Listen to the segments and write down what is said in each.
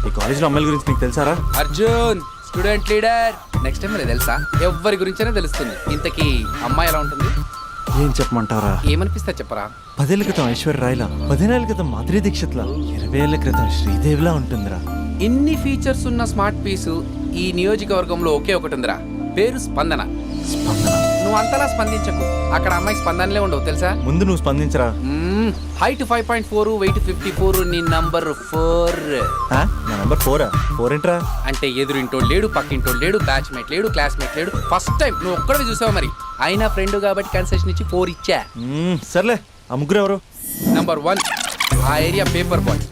ఈ కాలేజ్లో అమ్మాయిల గురించి నీకు తెలుసారా? Arjun student leader. Next time మీరు తెలుసా? ఎవరి గురించైనా తెలుస్తుంది. ఇంతకీ అమ్మాయి ఎలా ఉంటుంది? ఏం చెప్పమంటారా? ఏమనిపిస్తా చెప్పరా. 10 ఏళ్ల క్రితం ఐశ్వర్య రాయ్లా, 15 ఏళ్ల క్రితం మాధురి దీక్షిత్లా, 20 ఏళ్ల క్రితం శ్రీదేవిలా ఉంటుందిరా. ఇన్ని ఫీచర్స్ ఉన్న స్మార్ట్ పీసు ఈ నియోజకవర్గంలో ఒకే ఒకటి ఉందిరా. పేరు స్పందన. నువ్వు అంతలా స్పందించకు. అక్కడ అమ్మాయి స్పందనలే ఉండవు తెలుసా. ముందు నువ్వు స్పందించరా. హైట్ 5.4, వెయిట్ 54, నీ నంబర్ 4. నా నంబర్ 4. 4 ఏంట్రా? అంటే ఎదురింటోడు లేడు, పక్కింటోడు లేడు, బ్యాచ్మేట్ లేడు, క్లాస్మేట్ లేడు. ఫస్ట్ టైం నువ్వు ఒక్కడే చూసావు. మరి అయినా ఫ్రెండ్ కాబట్టి కన్సెషన్ ఇచ్చి 4 ఇచ్చా. సర్లే, ఆ ముగ్గురు ఎవరు? నంబర్ 1 ఆ ఏరియా పేపర్ బాయ్.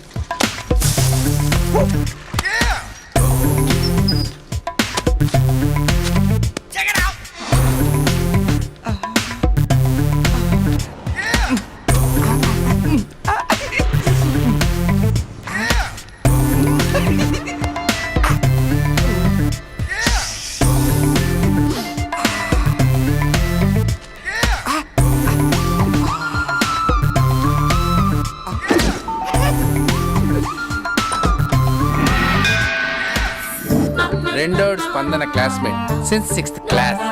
రెండోడు Spandana classmate since 6th class.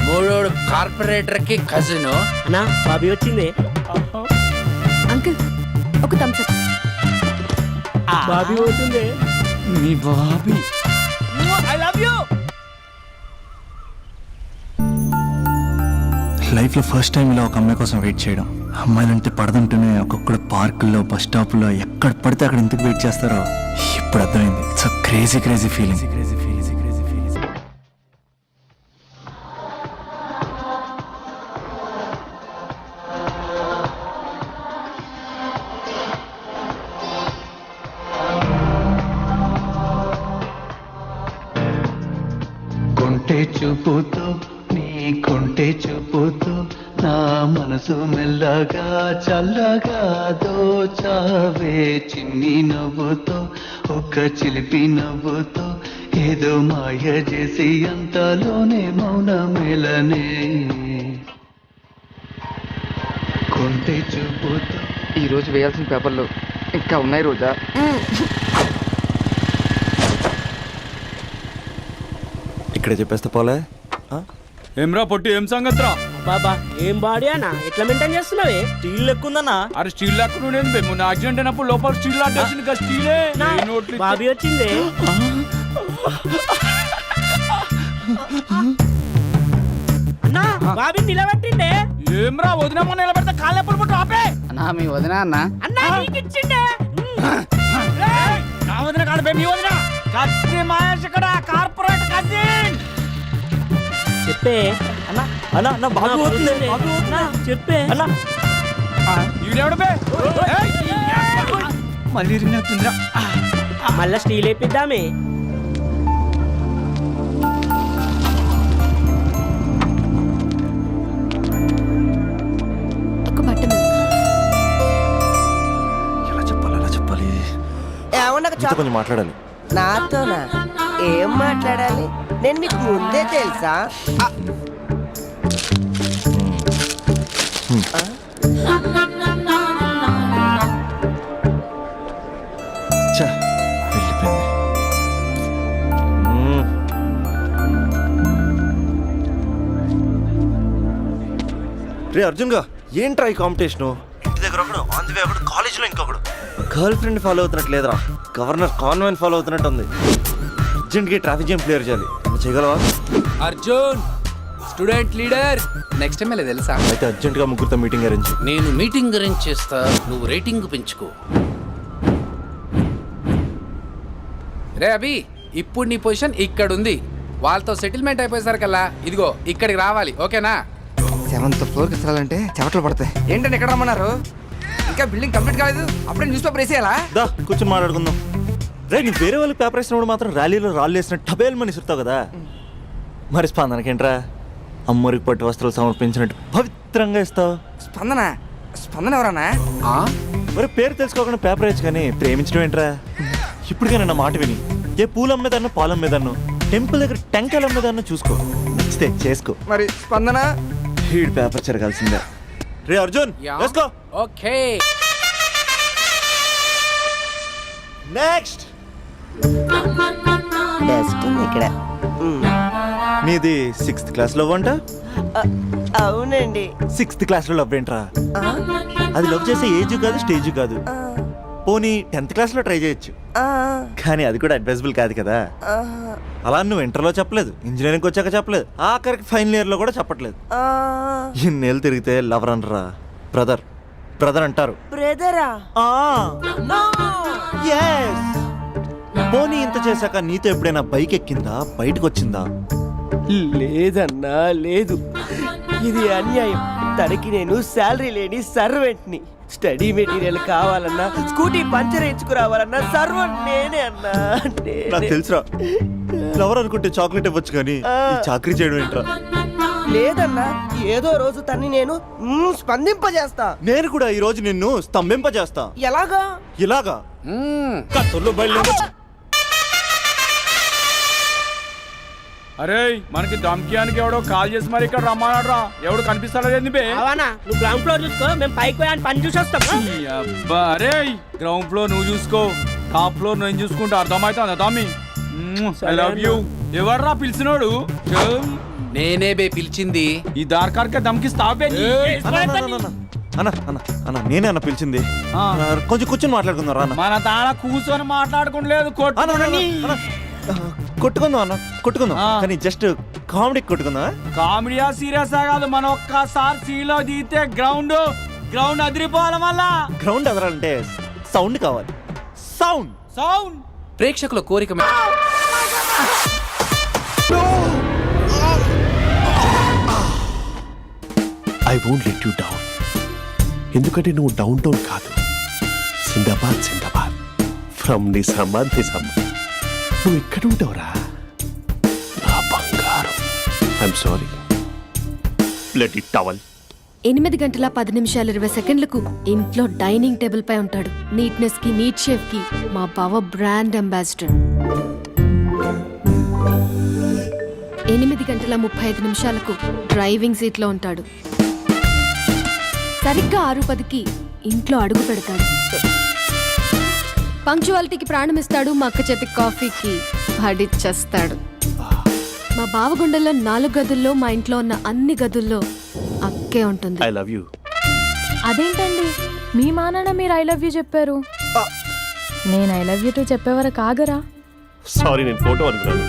మూడోడు కార్పొరేటర్ కి కజిన్. అన్నా బాబీ వచ్చింది. అంకుల్ ఒక థమ్స్ అప్. బాబీ పోతుంది. మీ బాబీ. I love you. లైఫ్లో ఫస్ట్ టైం ఇలా ఒక అమ్మాయి కోసం వెయిట్ చేయడం. అమ్మాయిలంటే పడదంటూనే ఒక్కొక్కడు పార్కుల్లో, బస్ స్టాప్లో ఎక్కడ పడితే అక్కడ ఎందుకు వెయిట్ చేస్తారో ఇప్పుడు అర్థమైంది. It's a crazy crazy feeling. కొంటే చూపుతో నీ కొంటే చూపుతో నా మనసు మెల్లగా చల్లగా దోచావే. చిన్ని నవ్వుతో ఒక చిలిపి నవ్వుతో ఏదో మాయ చేసి అంతలోనే మౌనమేలనే. కొంటే చూపుతో. ఈ రోజు వేయాల్సిన పేపర్లు ఇంకా ఉన్నాయి రోజా. ఇక్కడే చెప్పేస్తే పోలే. ఏమ్రా పొట్టి, ఏం సంగతిరా? బాబా ఏం బాడీ అన్న ఎట్లా మెయింటైన్ చేస్తున్నావే? స్టీల్ లెక్కుందన్నా. అరే స్టీల్ లాక్కుడు మొన్న యాక్సిడెంట్ అయినప్పుడు లోపల స్టీల్ లాట్టేసింది కదా. స్టీలే బాబీ వచ్చింది. అన్నా బాబీ నిలబెట్టిండే. ఏమ్రా వదినమ్మ నిలబెడితే కాళ్ళు ఎప్పుడు పుట్టు ఆపే. అన్నా మీ వదిన అన్న. అన్నా నీకు ఇచ్చిండే. నా వదిన కాదు బే, మీ వదిన. కత్తి మహేష్ ఇక్కడ కార్పొరేట్ కజిన్. చెప్పే అన్నా అన్నా నా బాబు పోతుంది. చెప్పే అన్నా ఈడెవడు బే? మళ్ళీ ఇరిగినట్టుందిరా. మళ్ళా స్టీల్ వేపిద్దామే. ఒక బట్టన్. ఎలా చెప్పాలి మీతో కొంచెం మాట్లాడాలి. నాతోనా? ఏం మాట్లాడాలి? నేను మీకు ముందే తెలుసా? ఛా, వెళ్ళిపోయింది. రే అర్జున్ గా, ఏంట్రా ఈ కాంపిటీషను? ఇంటి దగ్గర ఒకడు, ఆన్ ది వే ఒకడు, కాలేజీలో ఇంకొకడు. గర్ల్ ఫ్రెండ్ ఫాలో అవుతున్నట్టు లేదురా, గవర్నర్ కాన్వెంట్ ఫాలో అవుతున్నట్టు ఉంది. అర్జెంట్గా ట్రాఫిక్ జామ్ క్లియర్ చేయాలి. చేయగలవా? Arjun student leader. Next time వెళ్ళే తెలుసా? అయితే అర్జెంట్గా ముగ్గురితో మీటింగ్ అరేంజ్. నేను మీటింగ్ అరేంజ్ చేస్తా, నువ్వు రేటింగ్ పెంచుకో. రే అభి, ఇప్పుడు నీ పొజిషన్ ఇక్కడ ఉంది. వాళ్ళతో సెటిల్మెంట్ అయిపోయేసరికల్లా ఇదిగో ఇక్కడికి రావాలి, ఓకేనా? 7th ఫ్లోర్కి ఎత్తాలంటే చెమటలు పడతాయి. ఏంటంటే ఎక్కడ రమ్మన్నారు? ఇంకా బిల్డింగ్ కంప్లీట్ కాలేదు, అప్పుడే న్యూస్ పేపర్ వేసేయాలా? దా కూర్చొని మాట్లాడుకుందాం. రే నీ వేరే వాళ్ళకి పేపర్ వేసినప్పుడు మాత్రం ర్యాలీలో రాళ్ళు వేసిన టబేల్ మని ఇస్తావు కదా. మరి స్పందనకేంట్రా అమ్మరికి పట్టు వస్త్రాలు సమర్పించినట్టు పవిత్రంగా ఇస్తావు? స్పందన స్పందన ఎవరన్నా? మరి పేరు తెలుసుకోకుండా పేపర్ వేయచ్చు కానీ ప్రేమించడం ఏంట్రా? ఇప్పటికైనా నా మాట విని ఏ పూలు అమ్మేదాన్నో పాలు అమ్మేదాన్నో టెంపుల్ దగ్గర టెంకాయలు అమ్మేదాన్నో చూసుకో. నచ్చితే చేసుకో. మరి స్పందన హీడ్ పేపర్ చెరగాల్సిందే. రే అర్జున్ వేసుకో. ఓకే నెక్స్ట్ డెస్క్ ఉంది ఇక్కడ. నీది 6th క్లాస్లో వంట. అవునండి. 6th క్లాస్లో లవ్ ఏంట్రా? అది లవ్ చేసే ఏజ్ కాదు, స్టేజ్ కాదు. పోనీ 10th క్లాస్లో ట్రై చేయొచ్చు, కానీ అది కూడా అడ్వైజబుల్ కాదు కదా. అలా నువ్వు ఇంటర్లో చెప్పలేదు, ఇంజనీరింగ్ వచ్చాక చెప్పలేదు, ఆఖరికి ఫైనల్ ఇయర్లో కూడా చెప్పట్లేదు. ఇన్నేళ్ళు తిరిగితే లవర్ అనరా, బ్రదర్ బ్రదర్ అంటారు. బ్రదరా? పోనీ ఇంత చేశాక నీతో ఎప్పుడైనా బైక్ ఎక్కిందా, బయటకు వచ్చిందా? లేదన్నా, లేదు. ఇది అన్యాయం. తనకి నేను శాలరీ లేని సర్వెంట్ని. స్టడీ మెటీరియల్ కావాలన్నా, స్కూటీ పంచర్ వేయించుకురావాలన్నా సర్వెంట్ నేనే అన్నా. నాకు తెలుసురా, లవర్ అనుకుంటే చాక్లెట్ ఇవ్వచ్చు, కానీ ఈ చాకరీ చేయడం ఏంట్రా? లేదన్నా, ఏదో రోజు తన్ని నేను స్పందింపజేస్తా. నేను కూడా ఈ రోజు నిన్ను స్తంభింపజేస్తా. ఎలాగా? ఇలాగా కత్తుల్లో బయలు. అరే మనకి దమ్కియానికి ఎవడో కాల్ చేసి మరి ఇక్కడ రమ్మన్నాడు. ఎవడు కనిపిస్తాడో ఏంది బే? అవనా, నువ్వు గ్రౌండ్ ఫ్లోర్ చూసుకో, మేము పైకి పోయాని పని చూసి వస్తాం. ఈ అబ్బా, అరే గ్రౌండ్ ఫ్లోర్ నువ్వు చూసుకో, టాప్ ఫ్లోర్ నేను చూసుకుంటా. అర్థమవుతుందా తమ్మి? I love you. ఎవర్రా పిలిచినోడు? నేనే బే పిలిచింది. ఈ దార్కార్కే దమ్కి స్టాప్ అన్న నేనే అన్న పిలిచింది. ఆ. కొంచెం కూర్చొని మాట్లాడుకుందాం రా అన్న. మన తాన కూర్చొని మాట్లాడుకోలేదు. కొట్టుకుందాం అన్న, కొట్టుకుందాం, ఆ. కానీ జస్ట్ కామెడీ కొట్టుకుందాం. కామెడీయా సీరియస్ కాదు, మన ఒక్కసారి సీలో దిగితే గ్రౌండ్ గ్రౌండ్ అదిరిపోవాలి. మళ్ళా గ్రౌండ్ ఎదరాలంటే సౌండ్ కావాలి. Sound sound. ప్రేక్షకుల కోరిక I won't let you down. ఎందుకంటే నువ్వు డౌన్ టౌన్ కాదు, జిందాబాద్ జిందాబాద్ ఫ్రమ్ నిజామాబాద్ నిజామాబాద్. నువ్వు ఇక్కడ ఉంటావురా నా బంగారం. I'm sorry, let it towel. 8 గంటల 10 నిమిషాలు 20 సెకండ్లకు ఇంట్లో డైనింగ్ టేబుల్ పై ఉంటాడు. నీట్నెస్ కి, నీట్ షేఫ్ కి మా బావ బ్రాండ్ అంబాసిడర్. 8 గంటల 35 నిమిషాలకు డ్రైవింగ్ సీట్ లో ఉంటాడు. సరిగ్గా 6:10కి ఇంట్లో అడుగు పెడతాడు. పంక్చువాలిటీకి ప్రాణం ఇస్తాడు. మా అక్క చేతి కాఫీకి పడిచ్చేస్తాడు. మా బావ గుండెల్లో 4 గదుల్లో, మా ఇంట్లో ఉన్న అన్ని గదుల్లో అక్కే ఉంటుంది. I love you. అదేంటండి, మీ మా నాన్న మీరు ఐ లవ్ యూ చెప్పారు, నేను ఐ లవ్ యూ టు చెప్పేవరకు ఆగరా? సారీ, నేను ఫోటో అనుకున్నాను.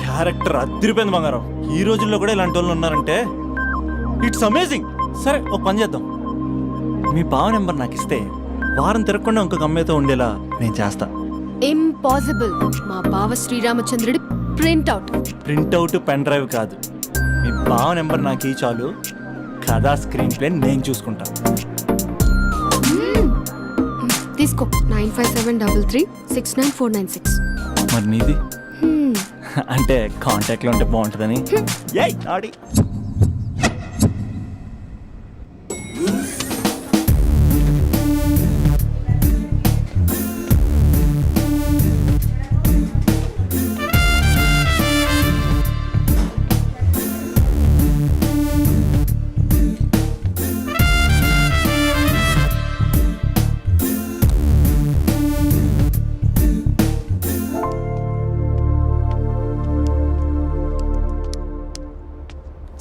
క్యారెక్టర్ అదిరిపోయింది బంగారం. ఈ రోజుల్లో కూడా ఇలాంటి వాళ్ళు ఉన్నారంటే ఇట్స్ అమేజింగ్. సరే, ఒక పని చేద్దాం. మీ బావ నెంబర్ నాకు ఇస్తే వారం తిరగకుండా ఇంకొక అమ్మాయితో ఉండేలా నేను చేస్తా. ఇంపాసిబుల్. మా బావ శ్రీరామచంద్రుడి ప్రింట్అవుట్. ప్రింట్అవుట్, పెన్ డ్రైవ్ కాదు. మీ బావ నెంబర్ నాకు ఈ చాలు. కథా స్క్రీన్ ప్లే నేను చూసుకుంటా. తీసుకో. 9573369496. మరి నీది? అంటే కాంటాక్ట్లో ఉంటే బాగుంటుందని. ఏయ్ ఆడి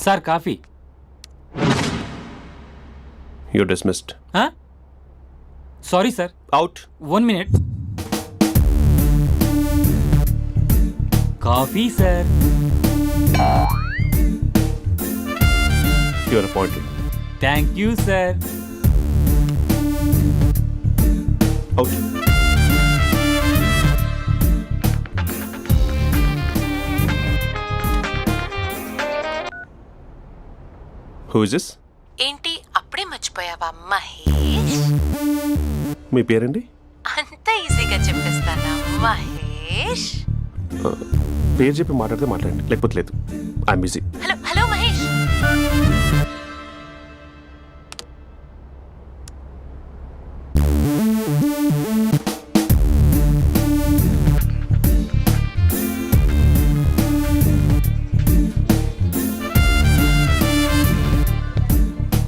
sir coffee. You dismissed. Sorry sir. Out. 1 minute. Coffee sir. Your appointed. Thank you sir. Out. Who is this? ఏంటి అప్పుడే మర్చిపోయావా మహేష్? మీ పేరండి? అంత ఈజీగా చెప్పేస్తానా మహేష్? పేరు చెప్పి మాట్లాడితే మాట్లాడండి, లేకపోతే లేదు. I'm busy. Hello hello Mahesh.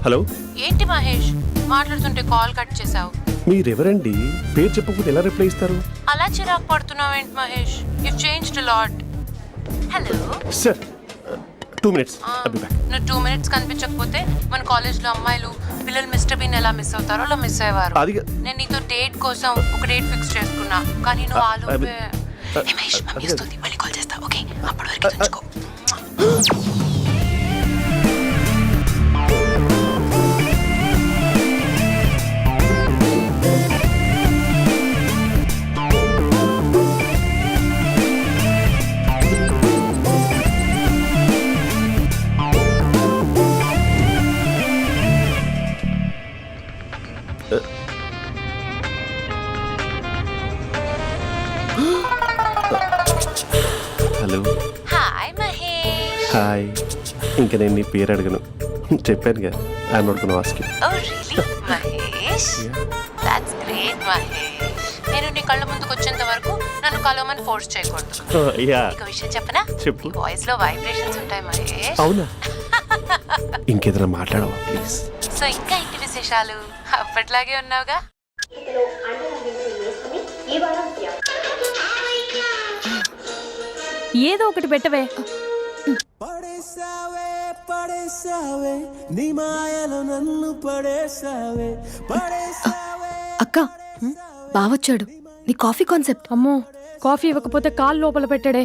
Hello, ఏంటి మహేష్ మాట్లాడుతుంటే కాల్ కట్ చేసావు? మీరెవరండి? పేరు చెప్పకపోతే ఎలా రిప్లై ఇస్తారు? అలా చిరాకు పడుతున్నావు ఏంటి Mahesh? You changed lot. Hello sir 2 minutes, I'll be back. నువ్వు 2 minutes కనిపించకపోతే మన కాలేజ్లో అమ్మాయిలు పిల్లలు మిస్టర్ బీన్ ఎలా మిస్ అవుతారో అలా మిస్ అయ్యేవారు. అది నేను నీతో డేట్ కోసం ఒక డేట్ ఫిక్స్ చేసుకున్నా, కానీ నువ్వు ఆలోపే. ఏ మహేష్, మమ్మీ వస్తుంది, మళ్ళీ కాల్ చేస్తా. ఓకే, అప్పటి వరకు తెచ్చుకో. హలో. హాయ్ మహేష్. హాయ్. ఇంకా నేను నీ పేరు అడగను, చెప్పానుగా. I not gonna ask you. Oh really Mahesh? That's great Mahesh. నేను నీ కళ్ళ ముందుకు వచ్చేంత వరకు నన్ను కలవమని ఫోర్స్ చేయకూడదు. యా. నీకు విషయం చెప్పనా? చెప్పు. వాయిస్ లో వైబ్రేషన్స్ ఉంటాయి మహేష్. అవునా? ఇంకేదైనా మాట్లాడవా ప్లీజ్? సో ఇంకా ఇంటి విశేషాలు అప్పట్లాగే ఉన్నావుగా? ఏదో ఒకటి పెట్టవే. అక్క బావొచ్చాడు. నీ కాఫీ కాన్సెప్ట్. అమ్మో, కాఫీ ఇవ్వకపోతే కాలు లోపల పెట్టాడే.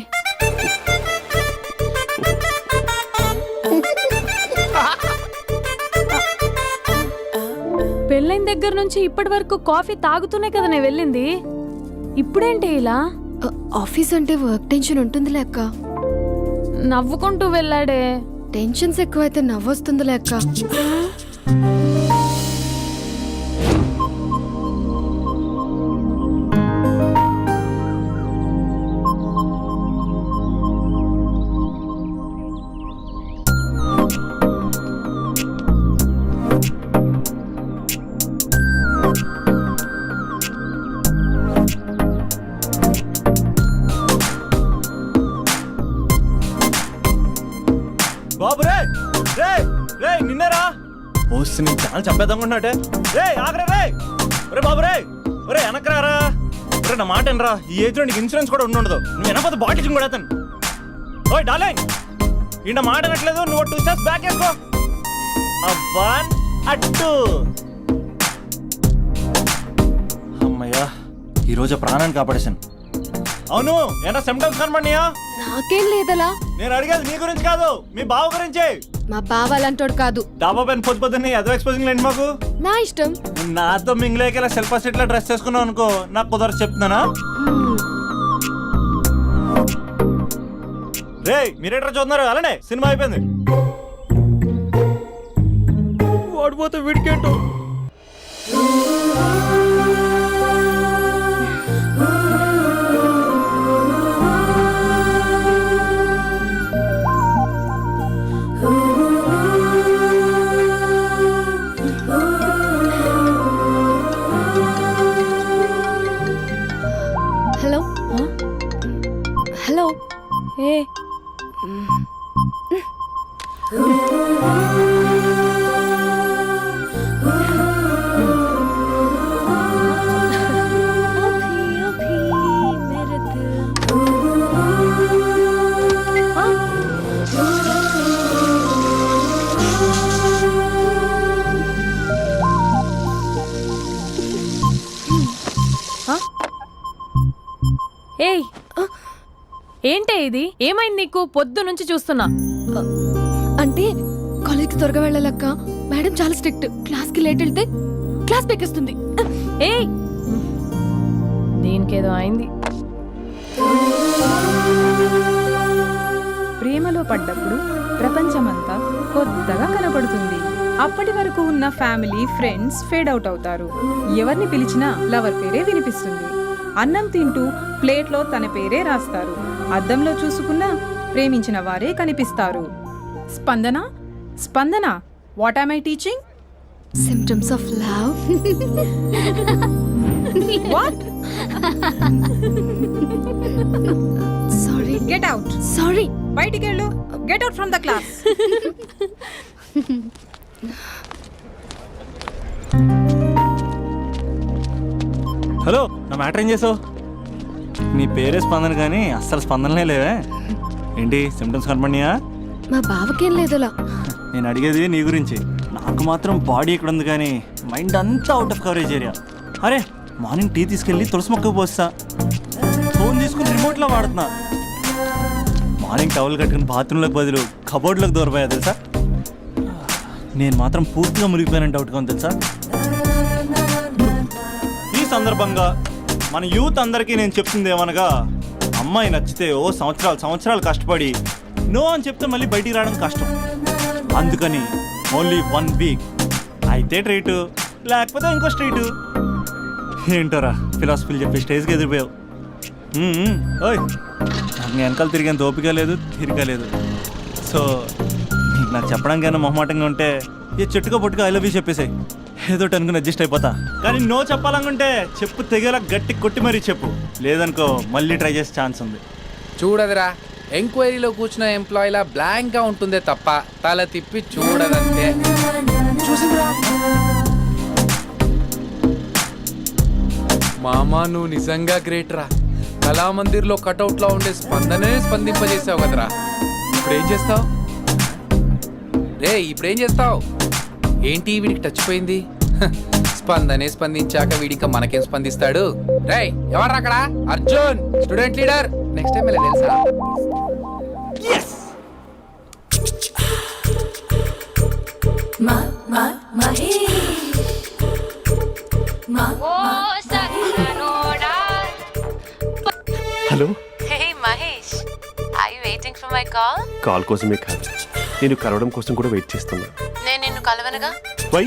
పెళ్ళైన దగ్గర నుంచి ఇప్పటి వరకు కాఫీ తాగుతూనే కదా నేను వెళ్ళింది. ఇప్పుడేంటి ఇలా? ఆఫీస్ అంటే వర్క్ టెన్షన్ ఉంటుందిలే అక్క. నవ్వుకుంటూ వెళ్ళాడే. టెన్షన్స్ ఎక్కువైతే నవ్వొస్తుందిలే అక్క. బాబు రే రే రే నిన్నరా పోస్ట్ నీ ఛానల్ చంపేద్దామనుకుంటున్నాటే. రే ఆగరా రే. ఒరే బాబు రే, ఒరే వెనకరారా. ఒరే నా మాట వినరా, ఈ ఏజ్ లో నీకు ఇన్సూరెన్స్ కూడా ఉండదు. నువ్వు వెనకపోతే బాటిల్ కూడా అతను. ఓయ్ డార్లింగ్, ఈ నా మాట అనట్లేదు. నువ్వు 2 steps బ్యాక్ వేసుకో. అబ్బా అట్టు. అమ్మయ్యా, ఈ రోజు ప్రాణాన్ని కాపాడేశాను. అవును, ఏనా సిమ్టమ్స్ కనబడినాయా? నాకేం లేదలా. నేను అడిగేది నీ గురించి కాదు, మీ బావ గురించి. మా బావ అలాంటోడు కాదు. డాబా పైన పొద్దున్నే ఎదో ఎక్స్పోజింగ్ లేండి మాకు. నా ఇష్టం. నాతో మింగిలేక శిల్పా సెట్ లో డ్రెస్ చేసుకున్నావు అనుకో, నాకు కుదరదు చెప్తున్నానా. రే మీరేట్రా చూస్తున్నారు? అలానే సినిమా అయిపోయింది. ఓడిపోతే వీడికేంటో. Hello hello. ఏ ఏయ్, ఏంటే ఇది? ఏమైంది నీకు? పొద్దు నుంచి చూస్తున్నా. అంటే కాలేజ్కి త్వరగా వెళ్ళాలక్క. మేడం చాలా స్ట్రిక్ట్. క్లాస్కి లేట్ వెళ్తే క్లాస్ పెక్కేస్తుంది. ఏయ్, దీనికేదో అయింది. ప్రేమలో పడ్డప్పుడు ప్రపంచమంతా కొత్తగా కనబడుతుంది. అప్పటి వరకు ఉన్న ఫ్యామిలీ ఫ్రెండ్స్ ఫేడ్ అవుట్ అవుతారు. ఎవరిని పిలిచినా లవర్ పేరే వినిపిస్తుంది. అన్నం తింటూ ప్లేట్లో తన పేరే రాస్తారు. అద్దంలో చూసుకున్నా ప్రేమించిన వారే కనిపిస్తారు. Spandana, Spandana, what am I teaching? Symptoms of love. What? Sorry. Get out. Sorry. బయటికి వెళ్ళు. Get out from the class. Hello, నా మ్యాటర్ ఏం చేసావు? నీ పేరే స్పందన కానీ అస్సలు స్పందనలే లేవే. ఏంటి సిమ్టమ్స్ కనపడినాయా? మా బావకేం లేదులా. నేను అడిగేది నీ గురించి. నాకు మాత్రం బాడీ ఇక్కడ ఉంది కానీ మైండ్ అంతా అవుట్ ఆఫ్ కవరేజ్ ఏరియా. అరే, మార్నింగ్ టీ తీసుకెళ్ళి తులసి మొక్కకు పోస్తా, ఫోన్ తీసుకుని రిమోట్లో వాడుతున్నా. మార్నింగ్ టవల్ కట్టుకుని బాత్రూంలోకి బదులు కబోర్డ్లోకి దూరపోయా తెలుసా. నేను మాత్రం పూర్తిగా మునిగిపోయానని డౌట్గా ఉంది తెలుసా. ఈ సందర్భంగా మన యూత్ అందరికీ నేను చెప్తుంది ఏమనగా, అమ్మాయి నచ్చితే ఓ సంవత్సరాలు కష్టపడి నో అని చెప్తే మళ్ళీ బయటికి రావడం కష్టం. అందుకని ఓన్లీ 1 వీక్ అయితే ట్రీటు, లేకపోతే ఇంకో స్ట్రీటు. ఏంటోరా ఫిలాసఫీలు చెప్పి స్టేజ్కి ఎదిరిపోయావు. ఓయ్, నాకు వెనకాల తిరిగేంత ఓపిక లేదు, తీరిక లేదు. సో నీకు నాకు చెప్పడానికైనా మొహమాటంగా ఉంటే ఏ చెట్టుగా పొట్టుగా ఐ లవ్ యూ చెప్పేసాయి, ఏదో అనుకుని అడ్జస్ట్ అయిపోతా. కానీ నో చెప్పాలనుకుంటే చెప్పు తెగేలా గట్టి కొట్టి మరీ చెప్పు, లేదనుకో మళ్ళీ ట్రై చేసే ఛాన్స్ ఉంది. చూడదురా, ఎంక్వైరీలో కూర్చున్న ఎంప్లాయీలా బ్లాంక్గా ఉంటుందే తప్ప తల తిప్పి చూడదంతే. చూసిందిరా మామా, నువ్వు నిజంగా గ్రేట్ రా. కళామందిర్లో కటౌట్లో ఉండే స్పందనే స్పందింపజేసావు కదరా. ఇప్పుడేం చేస్తావు రే? ఇప్పుడేం చేస్తావు? ఏంటి వీడికి టచ్ పోయింది? స్పందనే స్పందించాక వీడిక మనకేం స్పందిస్తాడు? రే ఎవరు అక్కడ? Arjun, student leader. Next time ఇలా తెలుసా? Hello. Hey Mahesh, are you waiting for my call? Call కోసమే కాదు, నేను కలవడం కోసం కూడా వెయిట్ చేస్తున్నా. నేను నిన్ను కలవనుగా. వై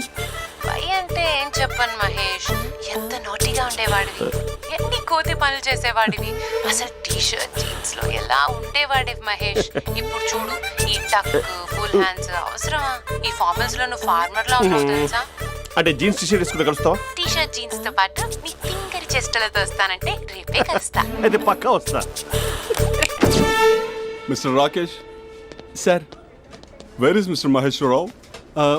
అంటే ఏం చెప్పను మహేష్, ఎంత నోటిగా ఉండేవాడివి, ఎన్ని కోతి పనులు చేసేవాడివి, అసలు టీ షర్ట్ జీన్స్ లో ఎలా ఉండేవాడివి మహేష్. ఇప్పుడు చూడు, ఈ టక్ ఫుల్ హ్యాండ్స్ అవసరమా? ఈ ఫార్మల్స్ లో నువ్వు ఫార్మర్ లా ఉన్నావు తెలుసా. అంటే జీన్స్ టీ షర్ట్ వేసుకుంటే కలుస్తావా? టీ షర్ట్ జీన్స్ తో పాటు నీ ఫింగర్ చెస్టలతో వస్తానంటే రేపే కలుస్తా. అయితే పక్కా వస్తా. Mister Rakesh sir, where is mister Maheshwararao?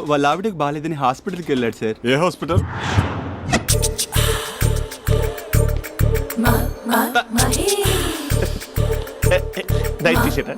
వాళ్ళ ఆవిడకి బాగాలేదని హాస్పిటల్కి వెళ్ళాడు సార్. ఏ హాస్పిటల్? Night T shirt.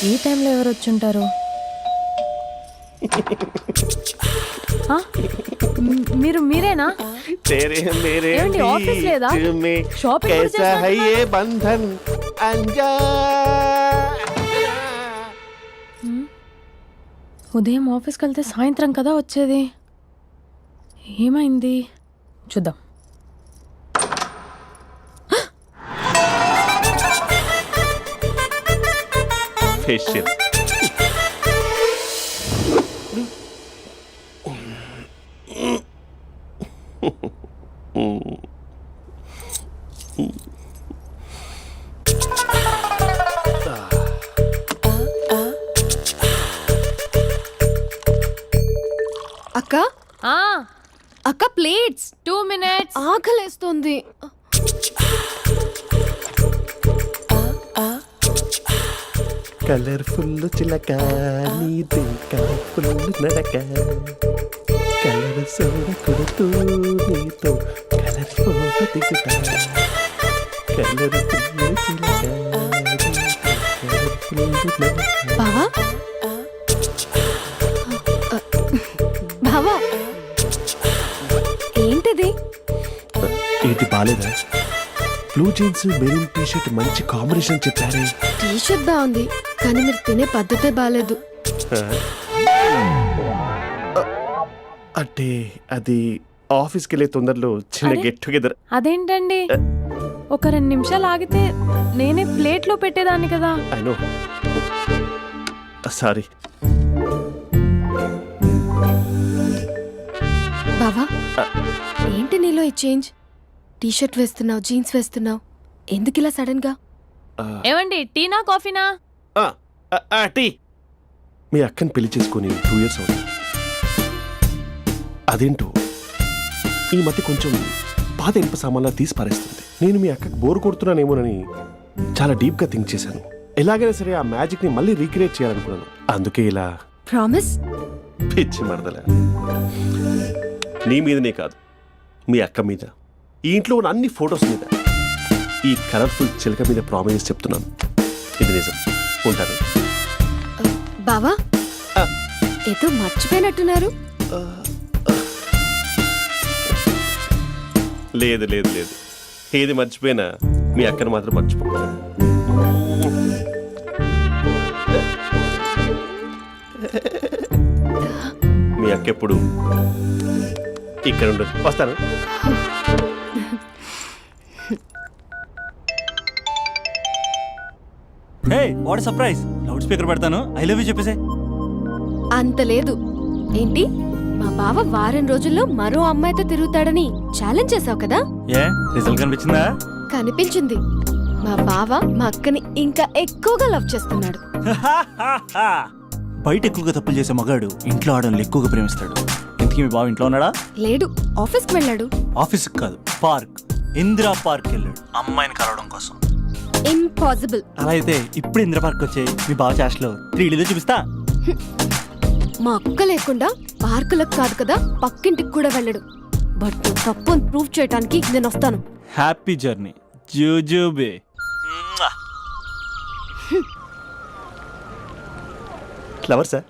ఈ టైంలో ఎవరు వచ్చుంటారు? మీరేనా? ఏమండి, ఆఫీస్ లేదా? షాపింగ్ కూడా చేస్తున్నారు? ఉదయం ఆఫీస్కి వెళ్తే సాయంత్రం కదా వచ్చేది. ఏమైంది చూద్దాం. ఫేషియల్. అక్క అక్క ప్లేట్స్. 2 minutes. ఆకలేస్తుంది. కలర్ఫుల్ చిలక నీదే కలర్ఫుల్ నడక, కలర్ సోడ కొడుతూ నీతో కలర్ ఫోటో దిగుతా, కలర్ఫుల్ చిలక ఏంటి బాలేదా? Blue jeans maroon T shirt మంచి కాంబినేషన్ చెప్పారే. టీ షర్ట్ బాగుంది కానీ మీరు తినే పద్ధతే బాగాలేదు. అంటే అది ఆఫీస్కి వెళ్ళే తొందరలో చిన్న అరే? Get together. అదేంటండి ఒక 2 నిమిషాలు ఆగితే నేనే ప్లేట్లో పెట్టేదాన్ని కదా. I know, sorry. బావా ఏంటి నీలో ఈ చేంజ్? టీ షర్ట్ వేస్తున్నావు, జీన్స్ వేస్తున్నావు, ఎందుకు ఇలా సడన్ గా? ఏమండి టీనా కాఫీనా? టీ. మీ అక్కని పెళ్లి చేసుకొని 2 years అవుతుంది. అదేంటో ఈ మధ్య కొంచెం పాత ఇనుప సామాన్లా తీసి పారేస్తుంది. నేను మీ అక్కకు బోర్ కొడుతున్నానేమోనని చాలా డీప్గా థింక్ చేశాను. ఎలాగైనా సరే ఆ మ్యాజిక్ని మళ్ళీ రీక్రియేట్ చేయాలనుకున్నాను. అందుకే ఇలా. ప్రామిస్? పిచ్చి మరదల, నీ మీదనే కాదు, మీ అక్క మీద, ఈ ఇంట్లో ఉన్న అన్ని ఫొటోస్ మీద, ఈ కలర్ఫుల్ చిలక మీద ప్రామిస్ చెప్తున్నాను. ఇది నిజం. ఉంటాను. బావా ఏదో మర్చిపోయినట్టున్నారు. లేదు లేదు లేదు, ఏది మర్చిపోయినా మీ అక్కను మాత్రం మర్చిపో. మీ అక్క ఎప్పుడు ఇక్కడ ఉండదు. వస్తాను. Hey what surprise. Loud speaker పెడతాను, ఐ లవ్ యూ చెప్పేసే. అంత లేదు. ఏంటి మా బావ వారం రోజుల్లో మరో అమ్మాయితో తిరుగుతాడని ఛాలెంజ్ చేసావు కదా? ఏ రిజల్ట్ కనిపించిందా? కనిపించింది. మా బావ మా అక్కని ఇంకా ఎక్కువగా లవ్ చేస్తున్నాడు. బయట ఎక్కువగా తప్పులు చేసే మగాడు ఇంట్లో ఆడవాళ్ళు ఎక్కువగా ప్రేమిస్తాడు. ఇంతకీ మీ బావ ఇంట్లో ఉన్నాడా? లేడు, ఆఫీస్కి వెళ్ళాడు. ఆఫీస్కి కాదు, పార్క్, ఇందిరా పార్క్ వెళ్ళాడు అమ్మాయిని కలవడం కోసం. ఇంపాసిబుల్. అలా అయితే ఇప్పుడు ఇందిరా పార్క్ వచ్చే మీ బావ చాష్లో 3Dలో చూపిస్తా. మా అక్క లేకుండా పార్కులకు కాదు కదా పక్కింటికి కూడా వెళ్ళడు. బట్ నువ్వు తప్పు ప్రూవ్ చేయడానికి నేను వస్తాను. హ్యాపీ జర్నీ జూజూబే. Lover sir?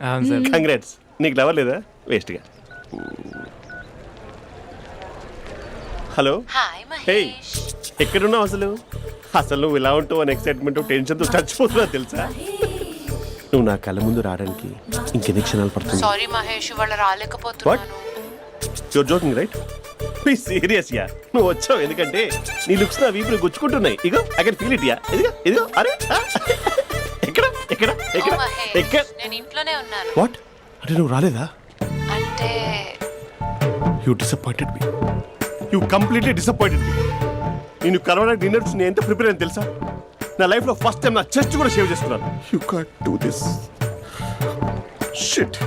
కంగ్రాట్స్. నీకు లవర్ లేదా? వేస్ట్గా. హలో. Hi hey, Mahesh. ఎక్కడున్నావు అసలు? అసలు నువ్వు ఇలా ఉంటావు అని ఎక్సైట్మెంట్ టెన్షన్తో చచ్చిపోతున్నా తెలుసా? నువ్వు నా కళ్ళ ముందు రావడానికి ఇంకెన్ని క్షణాలు పడుతుంది? సారీ మహేష్, వాళ్ళు రాలేకపోతున్నాను. Your joking right? Please serious ya. నువ్వు వచ్చావు ఎందుకంటే నీ లుక్స్ నా వీపుని గుచ్చుకుంటున్నాయి. ఇగో I can feel it ya. ఇదిగో ఇదిగో. అరే ఎక్కడ ఎక్కడ ఎక్కడ ఎక్కడ? నేను ఇంట్లోనే ఉన్నాను. వాట్ అంటే నువ్వు రాలేదా? అంటే you disappointed me. You completely disappointed me. నేను కలవడానికి డిన్నర్స్ నేను ఎంత ప్రిపేర్ అని తెలుసా? నా లైఫ్లో ఫస్ట్ టైం నా చెస్ట్ కూడా షేవ్ చేస్తున్నాను. You can't do this. Shit.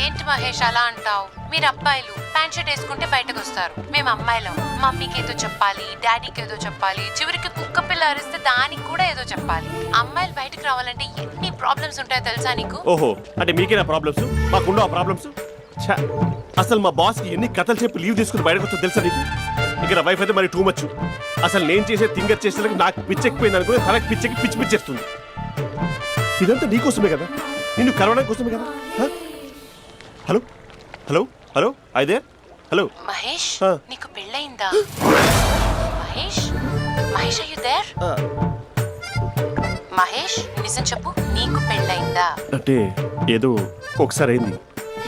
ఏంటి మహేష్ అలా అంటావు? మీరు అబ్బాయిలు ప్యాంట్ షర్ట్ వేసుకుంటే బయటకు వస్తారు. మేము అమ్మాయిలం మమ్మీకి ఏదో చెప్పాలి, డాడీకి ఏదో చెప్పాలి, చివరికి కుక్క పిల్ల అరిస్తే దానికి కూడా ఏదో చెప్పాలి. అమ్మాయిలు బయటకు రావాలంటే ఎన్ని ప్రాబ్లమ్స్ ఉంటాయో తెలుసా నీకు? ఓహో, అంటే మీకేనా ప్రాబ్లమ్స్? మాకుండా ఆ ప్రాబ్లమ్స్? అసలు మా బాస్కి ఎన్ని కథలు చెప్పి లీవ్ తీసుకుని బయటకు వచ్చో తెలుసా నీకు? ఇక్కడ వైఫ్ అయితే మరి టూ మచ్. అసలు నేను చేసే థింగర్ చేసేందుకు నాకు పిచ్చెక్కిపోయింది అనుకుని తనకి పిచ్చెక్కి పిచ్చి పిచ్చేస్తుంది. ఇదంతా నీకోసమే కదా, నిన్ను కలవడానికి కోసమే కదా. హలో హలో హలో అయితే హలో మహేష్, నీకు పెళ్ళయిందా? Mahesh Mahesh are you there? Mahesh నిజం చెప్పు, నీకు పెళ్ళయిందా? అంటే ఏదో ఒకసారి అయింది,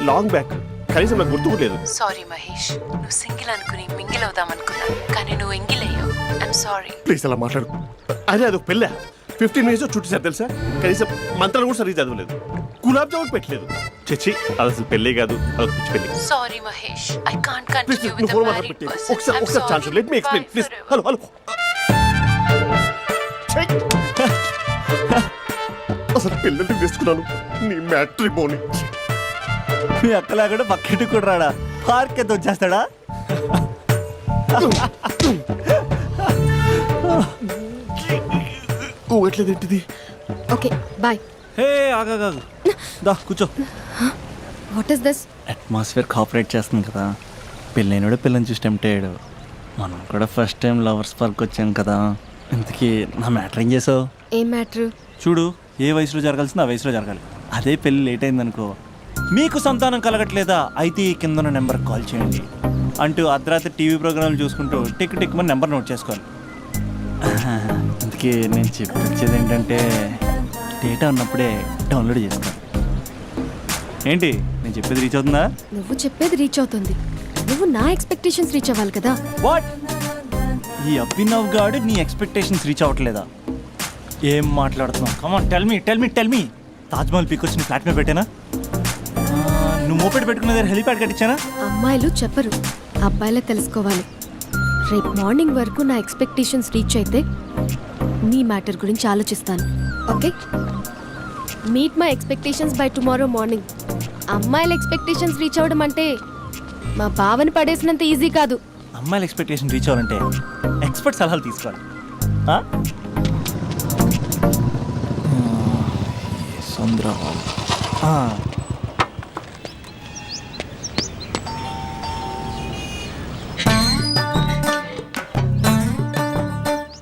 లాంగ్ బ్యాక్, కనీసం నాకు గుర్తుకోలేదు. సారీ మహేష్, నువ్వు సింగిల్ అనుకుని మింగిల్ అవుదాం అనుకున్నా, కానీ నువ్వు ఎంగిల్ అయ్యావు. I'm sorry. ప్లీజ్ అలా మాట్లాడు. అదే అదొక పెళ్ళా? 15 minutes చుట్టేసారు తెలుసా? కనీసం మంత్రాలు కూడా సరిగ్గా చదవలేదు, గులాబ్ జామున్ పెట్టలేదు. చచ్చి, అది అసలు పెళ్ళే కాదు, అదొక పిచ్చి పెళ్ళి. Sorry Mahesh, I can't continue with the phone married మాట్లాడి పర్సన్. ఒకసారి chance let me explain please. Hello hello. అసలు పిల్లల్ని తీసుకున్నాను నీ మ్యాట్రిమోని. మీ అక్కలా కూడా పక్కింటి కూడా రాడా? పార్క్ ఎంత వచ్చేస్తాడా? ఎట్లేదేంటిది? Okay bye. హే ఆగా దా కూర్చో. What is this? Atmosphere cooperate చేస్తుంది కదా. పెళ్ళైనడు పిల్లని చూసి టెంప్ట్ అయ్యాడు. మనం కూడా ఫస్ట్ టైం లవర్స్ పార్క్ వచ్చాం కదా. ఇంతకీ నా మ్యాటర్ ఏం చేసావు? ఏం మ్యాటర్? చూడు, ఏ వయసులో జరగాల్సిందో ఆ వయసులో జరగాలి. అదే పెళ్ళి లేట్ అయిందనుకో, మీకు సంతానం కలగట్లేదా అయితే ఈ కింద నెంబర్కి కాల్ చేయండి, అంటూ అర్ధరాత్రి టీవీ ప్రోగ్రాంలు చూసుకుంటూ టిక్ టిక్ మన నెంబర్ నోట్ చేసుకోవాలి. అందుకే నేను చెప్పొచ్చేది ఏంటంటే డేటా ఉన్నప్పుడే డౌన్లోడ్ చేసుకోవాలి. ఏంటి నేను చెప్పేది రీచ్ అవుతుందా? నువ్వు చెప్పేది రీచ్ అవుతుంది, నువ్వు నా ఎక్స్పెక్టేషన్స్ రీచ్ అవ్వాలి కదా. వాట్? ఈ అభినవ్ గాడు నీ ఎక్స్పెక్టేషన్స్ రీచ్ అవ్వట్లేదా? ఏం మాట్లాడుతున్నావు? Come on tell me Taj Mahal peak వచ్చి ఫ్లాట్ మీద పెట్టానా? నువ్వు మోపెట్ పెట్టుకున్న దగ్గర హెలిప్యాడ్ కట్టించానా? అమ్మాయిలు చెప్పరు, అబ్బాయిలే తెలుసుకోవాలి. రేపు మార్నింగ్ వరకు నా ఎక్స్పెక్టేషన్స్ రీచ్ అయితే నీ మ్యాటర్ గురించి ఆలోచిస్తాను. Okay, meet my expectations by tomorrow morning. అమ్మాయిల ఎక్స్పెక్టేషన్స్ రీచ్ అవ్వడం అంటే మా బావని పడేసినంత ఈజీ కాదు. అమ్మాయిల ఎక్స్పెక్టేషన్ రీచ్ అవ్వాలంటే ఎక్స్పర్ట్ సలహాలు తీసుకోవాలి. సంద్ర